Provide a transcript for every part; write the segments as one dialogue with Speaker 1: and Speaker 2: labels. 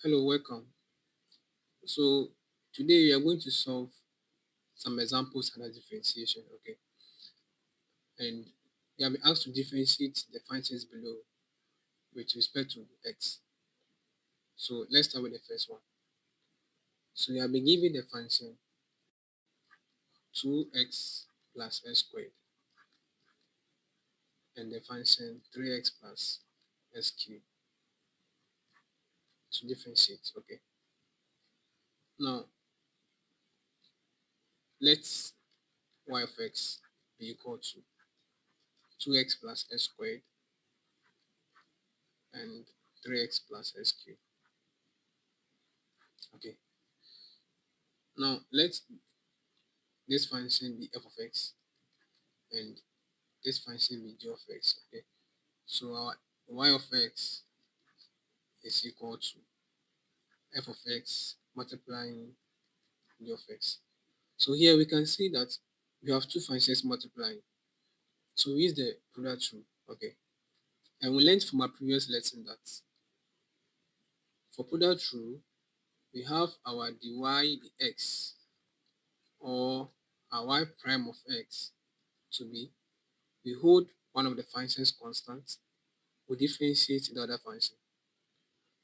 Speaker 1: Hello, welcome. So today we are going to solve some examples under differentiation, okay? And we have been asked to differentiate the functions below with respect to x. So let's start with the first one. So we have been given the function 2x plus s squared and the function 3x plus s cubed to differentiate, okay? Now let y of x be equal to 2x plus s squared and 3x plus s cubed, okay? Now let this function be f of x and this function be g of x, okay? So our y of x is equal to f of x multiplying g of x. So here we can see that we have two functions multiplying. So we use the product rule, okay? And we learned from our previous lesson that for product rule, we have our dy dx or our y prime of x to be, we hold one of the functions constant, we differentiate the other function,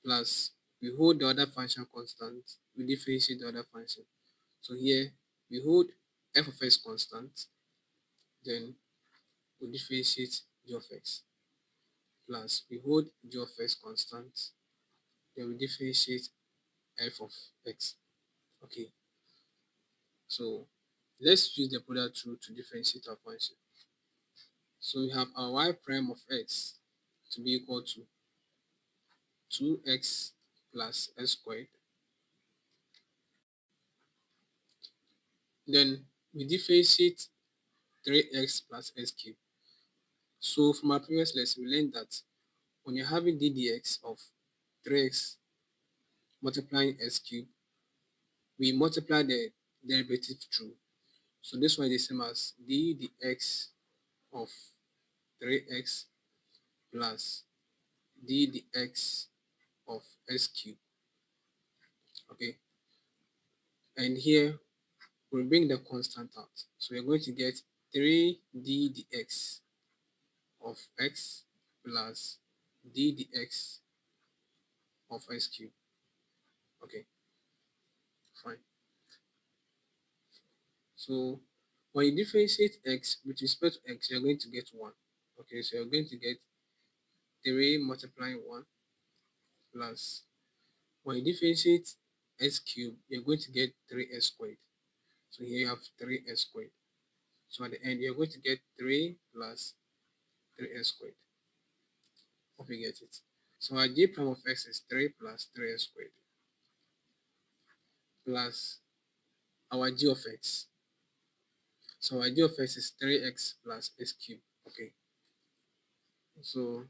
Speaker 1: plus we hold the other function constant, we differentiate the other function. So here we hold f of x constant, then we differentiate g of x, plus we hold g of x constant, then we differentiate f of x. Okay, so let's use the product rule to differentiate our function. So we have our y prime of x to be equal to 2x plus s squared. Then we differentiate 3x plus s cubed. So from our previous lesson, we learned that when you're having d dx of 3x multiplying s cubed, we multiply the derivative through. So this one is the same as d dx of 3x plus d dx of s cubed. Okay, and here we bring the constant out. So we're going to get 3d dx of x plus d dx of s cubed. Okay, fine. So when you differentiate x with respect to x, you're going to get 1. Okay, so you're going to get 3 multiplying 1 plus, when you differentiate s cubed, you're going to get 3s squared. So here you have 3s squared. So at the end, you're going to get 3 plus 3s squared. Hope you get it. So our g prime of x is 3 plus 3s squared plus our g of x. So our g of x is 3x plus s cubed. Okay, so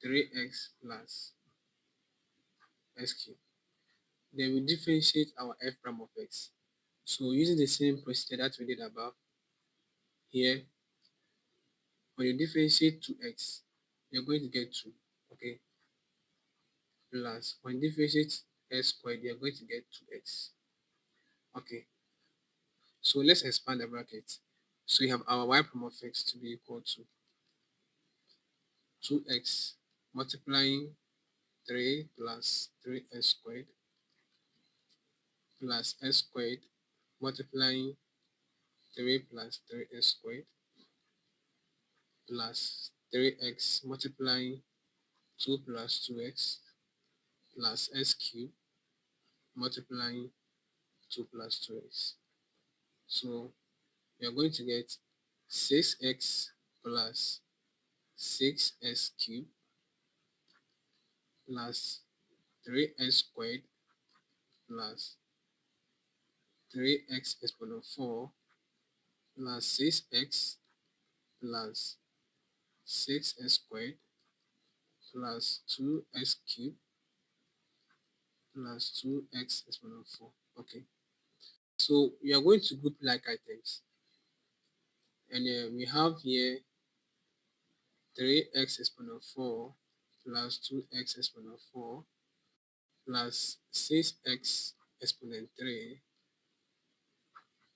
Speaker 1: 3x plus s cubed. Then we differentiate our f prime of x. So using the same procedure that we did above, here, when you differentiate 2x, you're going to get 2, okay? Plus, when you differentiate s squared, you're going to get 2x. Okay, so let's expand the bracket. So we have our y prime of x to be equal to 2x multiplying 3 plus 3s squared plus s squared multiplying 3 plus 3s squared plus 3x multiplying 2 plus 2x plus s cubed multiplying 2 plus 2x. So we are going to get 6x plus 6s cubed plus 3s squared plus 3x exponent 4 plus 6x plus 6s squared plus 2s cubed plus 2x exponent 4. Okay, so we are going to group like items, and we have here 3x exponent 4 plus 2x exponent 4 plus 6x exponent 3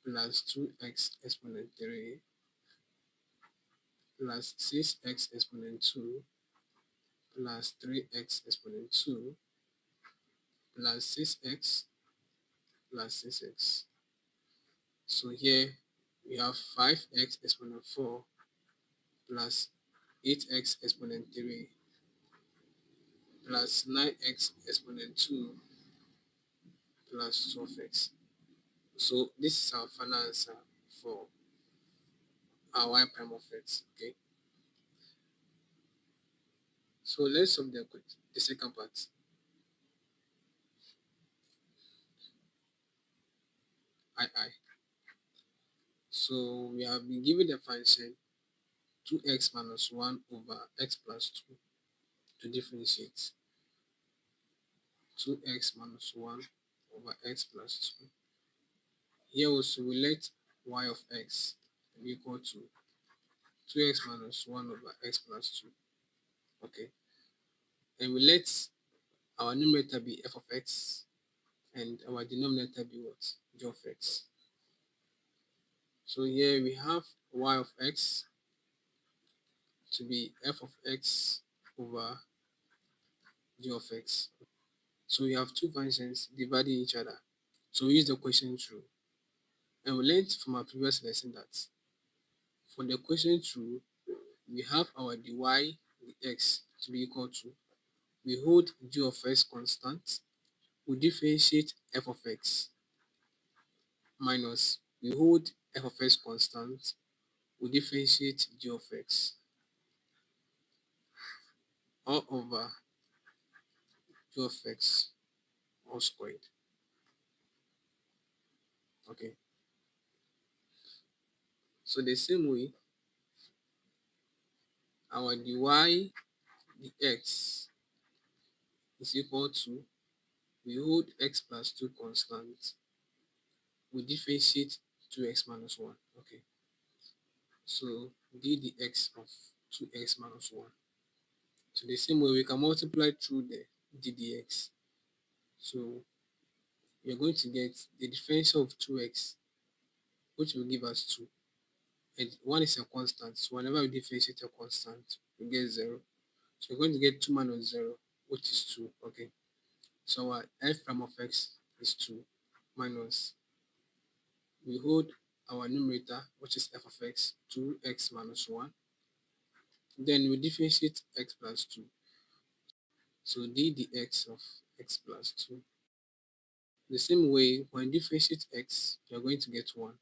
Speaker 1: plus 2x exponent 3 plus 6x exponent 2 plus 3x exponent 2 plus 6x plus 6x. So here we have 5x exponent 4 plus 8x exponent 3 plus 9x exponent 2 plus 12x. So this is our final answer for our y prime of x. Okay. So let's solve the second part. I. So we have been given the function 2x minus 1 over x plus 2 to differentiate 2x minus 1 over x plus 2. Here also we let y of x be equal to 2x minus 1 over x plus 2. Okay. And we let our numerator be f of x and our denominator be what? G of x. So here we have y of x to be f of x over g of x. So we have two functions dividing each other. So we use the quotient rule. And we learned from our previous lesson that for the quotient rule, we have our dy dx to be equal to, we hold g of x constant, we differentiate f of x, minus we hold f of x constant, we differentiate g of x, all over g of x all squared. Okay. So the same way, our dy dx is equal to, we hold x plus 2 constant, we differentiate 2x minus 1. Okay. So d dx of 2x minus 1. So the same way we can multiply through the d dx. So you're going to get the differential of 2x, which will give us 2. And 1 is a constant. So whenever we differentiate a constant, we get 0. So we're going to get 2 minus 0, which is 2. Okay. So our f prime of x is 2 minus, we hold our numerator, which is f of x, 2x minus 1. Then we differentiate x plus 2. So d dx of x plus 2. The same way, when you differentiate x, you're going to get 1.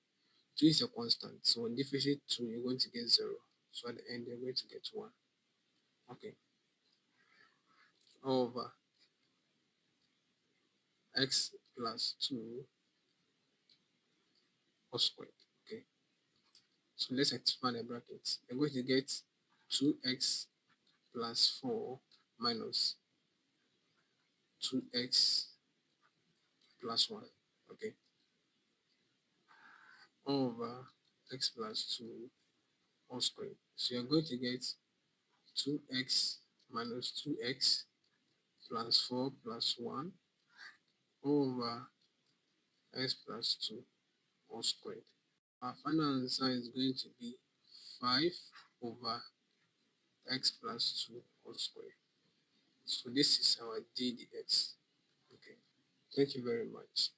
Speaker 1: 2 is a constant. So when you differentiate 2, you're going to get 0. So at the end, you're going to get 1. Okay. Over x plus 2 all squared. Okay. So let's expand the brackets. You're going to get 2x plus 4 minus 2x plus 1. Okay. Over x plus 2 all squared. So you're going to get 2x minus 2x plus 4 plus 1 over x plus 2 all squared. Our final answer is going to be 5 over x plus 2 all squared. So this is our d dx. Okay. Thank you very much.